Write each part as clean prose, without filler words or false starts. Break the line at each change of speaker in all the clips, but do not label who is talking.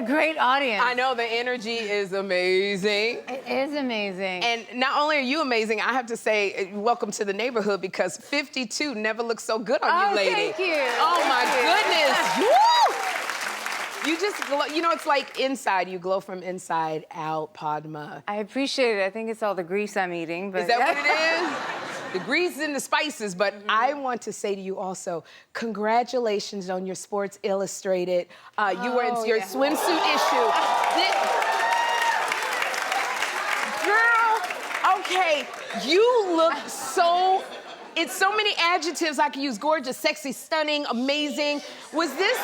a great audience.
I know, the energy is amazing.
It is amazing.
And not only are you amazing, I have to say, welcome to the neighborhood, because 52 never looked so good on you, lady.
Thank you.
Oh, my goodness. Woo! You just glow, you know, it's like inside. You glow from inside out, Padma.
I appreciate it. I think it's all the grease I'm eating. But
Is that what it is? The grease and the spices. But I want to say to you also, congratulations on your Sports Illustrated. You were in your swimsuit issue. Girl, okay, you look so... It's so many adjectives I could use. Gorgeous, sexy, stunning, amazing. Was this...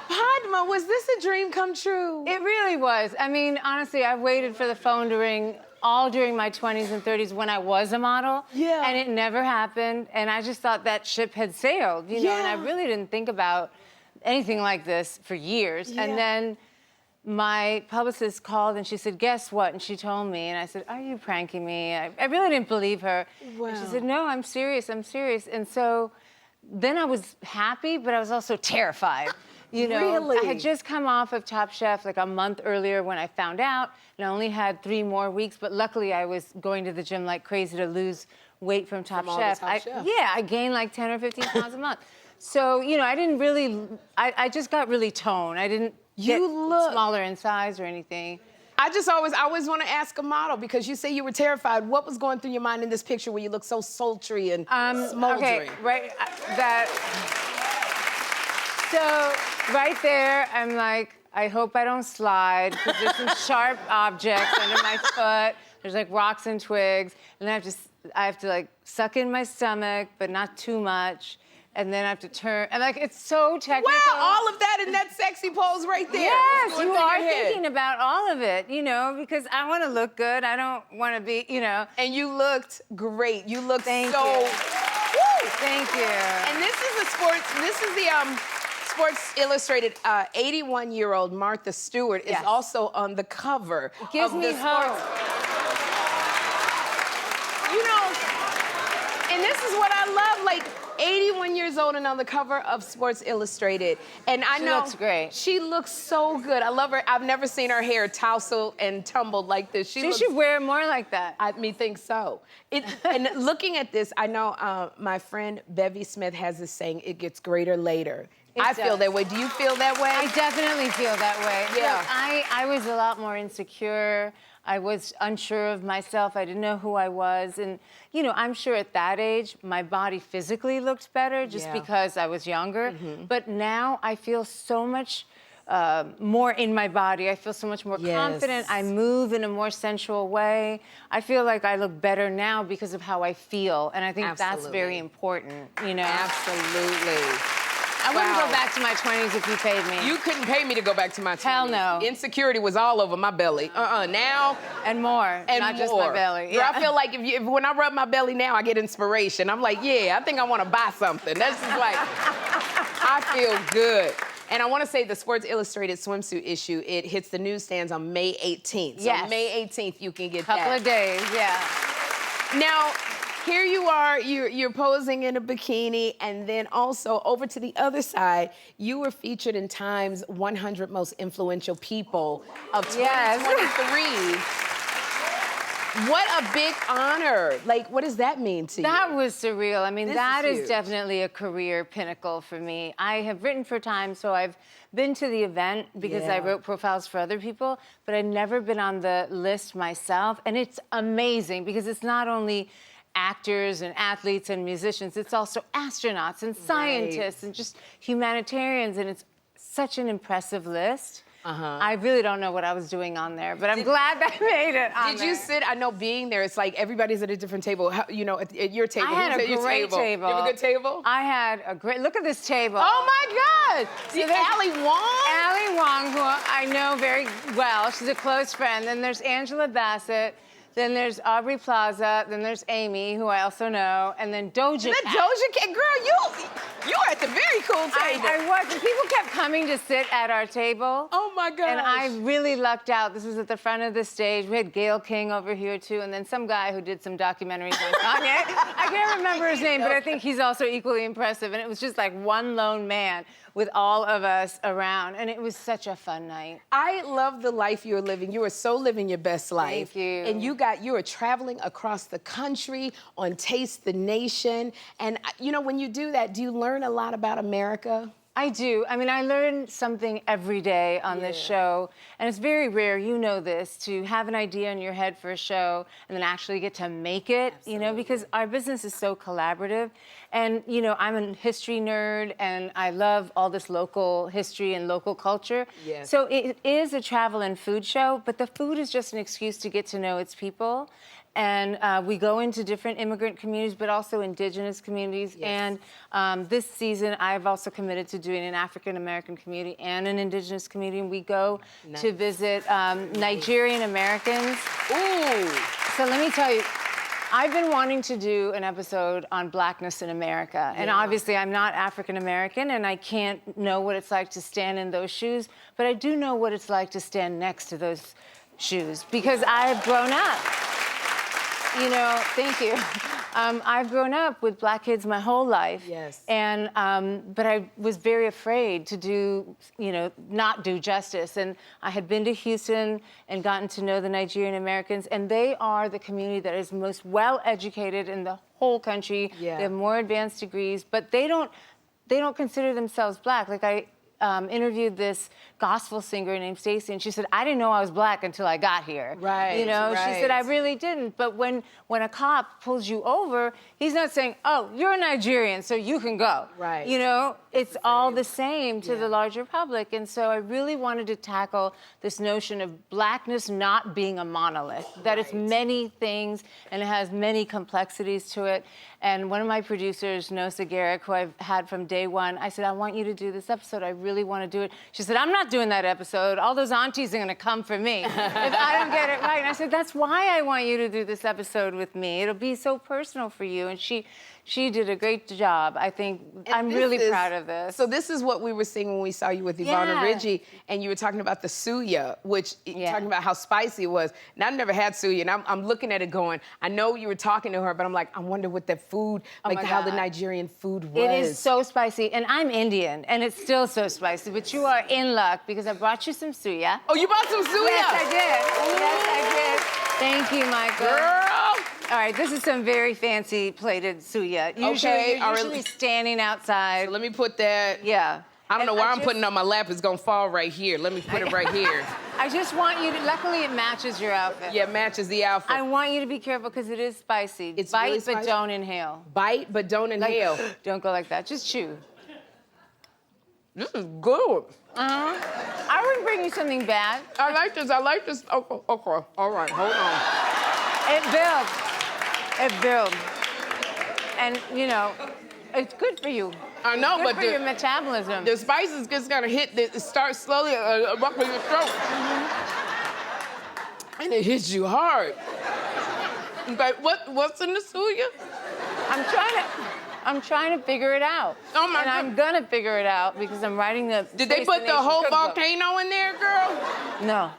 Padma, was this a dream come true?
It really was. I mean, honestly, I waited for the phone to ring all during my 20s and 30s when I was a model.
Yeah.
And it never happened. And I just thought that ship had sailed, you know, and I really didn't think about anything like this for years.
Yeah.
And then my publicist called and she said, guess what? And she told me, and I said, are you pranking me? I really didn't believe her.
Wow.
And she said, no, I'm serious, I'm serious. And so then I was happy, but I was also terrified. You know,
really?
I had just come off of Top Chef like a month earlier when I found out, and I only had 3 more weeks, but luckily I was going to the gym like crazy to lose weight from Top Chef. Yeah, I gained like 10 or 15 pounds a month. So, you know, I didn't really, I just got really toned. I didn't get smaller in size or anything.
I always want to ask a model, because you say you were terrified. What was going through your mind in this picture where you look so sultry and smoldering?
Okay, right, So, right there, I'm like, I hope I don't slide, because there's some sharp objects under my foot. There's like rocks and twigs, and I have to like suck in my stomach, but not too much. And then I have to turn, and like, it's so technical.
Wow, all of that in that sexy pose right there.
Yes, you are thinking about all of it, you know, because I want to look good. I don't want to be, you know.
And you looked great. You looked
Thank
so...
you.
Woo!
Thank you.
And this is the Sports Illustrated 81-year-old Martha Stewart is also on the cover of
Gives me hope.
You know, and this is what I love, like 81 years old and on the cover of Sports Illustrated. And I know...
She looks great.
She looks so good. I love her. I've never seen her hair tousled and tumbled like this.
She should wear more like that.
I think so. And looking at this, I know my friend Bevy Smith has this saying, it gets greater later. I feel that way. Do you feel that way?
I definitely feel that way.
Yeah.
Look, I was a lot more insecure. I was unsure of myself. I didn't know who I was. And, you know, I'm sure at that age, my body physically looked better just because I was younger. But now I feel so much more in my body. I feel so much more confident. I move in a more sensual way. I feel like I look better now because of how I feel. And I think that's very important, you know?
Absolutely.
I wouldn't go back to my 20s if you paid me.
You couldn't pay me to go back to my 20s.
Hell no.
Insecurity was all over my belly. Now...
And more,
and
not
more.
just my belly.
Girl, I feel like when I rub my belly now, I get inspiration. I'm like, yeah, I think I want to buy something. That's just like, I feel good. And I want to say the Sports Illustrated swimsuit issue, it hits the newsstands on May 18th. So May 18th, you can get that.
Couple of days, yeah.
Now, here you are, you're posing in a bikini, and then also over to the other side, you were featured in Time's 100 Most Influential People of 2023. What a big honor. Like, what does that mean to you?
That was surreal. I mean, that is definitely a career pinnacle for me. I have written for Time, so I've been to the event because I wrote profiles for other people, but I've never been on the list myself. And it's amazing because it's not only actors and athletes and musicians, it's also astronauts and scientists and just humanitarians, and it's such an impressive list. I really don't know what I was doing on there, but I'm glad that I made it on
Did you sit, I know being there, it's like everybody's at a different table. How, you know, at your table.
I had a great table.
You have a good table?
I had a great, look at this table.
Oh my God! See, Ali Wong?
Ali Wong, who I know very well. She's a close friend. Then there's Angela Bassett. Then there's Aubrey Plaza. Then there's Amy, who I also know. And then Doja Cat.
Doja Cat, girl, you are at the very cool table.
I was. And people kept coming to sit at our table.
Oh my gosh.
And I really lucked out. This was at the front of the stage. We had Gayle King over here too, and then some guy who did some documentaries on Kanye. I can't remember his name, but I think he's also equally impressive. And it was just like one lone man with all of us around. And it was such a fun night.
I love the life you're living. You are so living your best life.
Thank you.
And you are traveling across the country on Taste the Nation. And you know, when you do that, do you learn a lot about America?
I do. I mean, I learn something every day on this show, and it's very rare, you know this, to have an idea in your head for a show and then actually get to make it, you know, because our business is so collaborative. And, you know, I'm a history nerd, and I love all this local history and local culture.
Yes.
So it is a travel and food show, but the food is just an excuse to get to know its people. And we go into different immigrant communities, but also indigenous communities.
Yes.
And this season, I've also committed to doing an African-American community and an indigenous community. And we go to visit Nigerian Americans.
Ooh.
So let me tell you, I've been wanting to do an episode on Blackness in America. And obviously, I'm not African-American, and I can't know what it's like to stand in those shoes. But I do know what it's like to stand next to those shoes, because I've grown up. You know, thank you. I've grown up with Black kids my whole life.
Yes.
And, but I was very afraid to do, you know, not do justice. And I had been to Houston and gotten to know the Nigerian Americans, and they are the community that is most well-educated in the whole country.
Yeah.
They have more advanced degrees, but they don't consider themselves Black. Like, I interviewed this gospel singer named Stacy, and she said, I didn't know I was Black until I got here.
Right,
You know,
right.
she said, I really didn't. But when a cop pulls you over, he's not saying, oh, you're a Nigerian, so you can go.
Right.
You know, it's all the same to the larger public. And so I really wanted to tackle this notion of Blackness not being a monolith, that it's many things and it has many complexities to it. And one of my producers, Nosa Garrick, who I've had from day one, I said, I want you to do this episode. I really want to do it. She said, I'm not doing that episode. All those aunties are going to come for me if I don't get it right. And I said, that's why I want you to do this episode with me. It'll be so personal for you. And she did a great job. I think I'm really proud of this.
So this is what we were seeing when we saw you with Ivana Ridgey, and you were talking about the suya, which talking about how spicy it was. And I've never had suya, and I'm looking at it going, I know you were talking to her, but I'm like, I wonder what that food, like how the Nigerian food was.
It is so spicy, and I'm Indian, and it's still so spicy, but you are in luck because I brought you some suya.
Oh, you brought some suya?
Yes, I did. Yes, I did. Thank you, Michael.
Girl.
All right, this is some very fancy plated suya. Usually, you're usually standing outside.
So let me put that.
Yeah.
I don't know why I'm putting it on my lap. It's gonna fall right here. Let me put it right here.
I just want you to, luckily it matches your outfit.
Yeah, it matches the outfit.
I want you to be careful because it is spicy.
It's
Bite,
really
but
spicy?
don't inhale.
Bite, but don't inhale.
Don't go like that. Just chew.
This is good.
I wouldn't bring you something bad.
I like this. Okay. All right, hold on.
It builds. It builds. And, you know, it's good for you.
I know,
Good
but
for your metabolism.
the spices just gotta hit. It starts slowly up in your throat, and it hits you hard. But what's in the suya?
I'm trying to figure it out.
Oh, my
And
God.
I'm gonna figure it out because I'm writing the.
Did they put the whole volcano in there, girl?
No.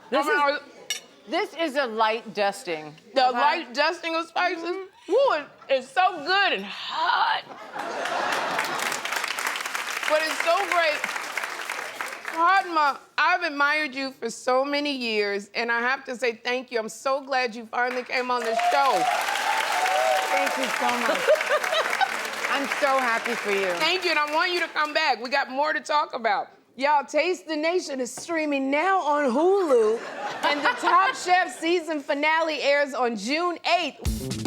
This is a light dusting.
The
okay?
light dusting of spices. Woo, it's so good and hot. But it's so great. Padma, I've admired you for so many years, and I have to say thank you. I'm so glad you finally came on the show.
Thank you so much. I'm so happy for you.
Thank you, and I want you to come back. We got more to talk about. Y'all, Taste the Nation is streaming now on Hulu, and the Top Chef season finale airs on June 8th.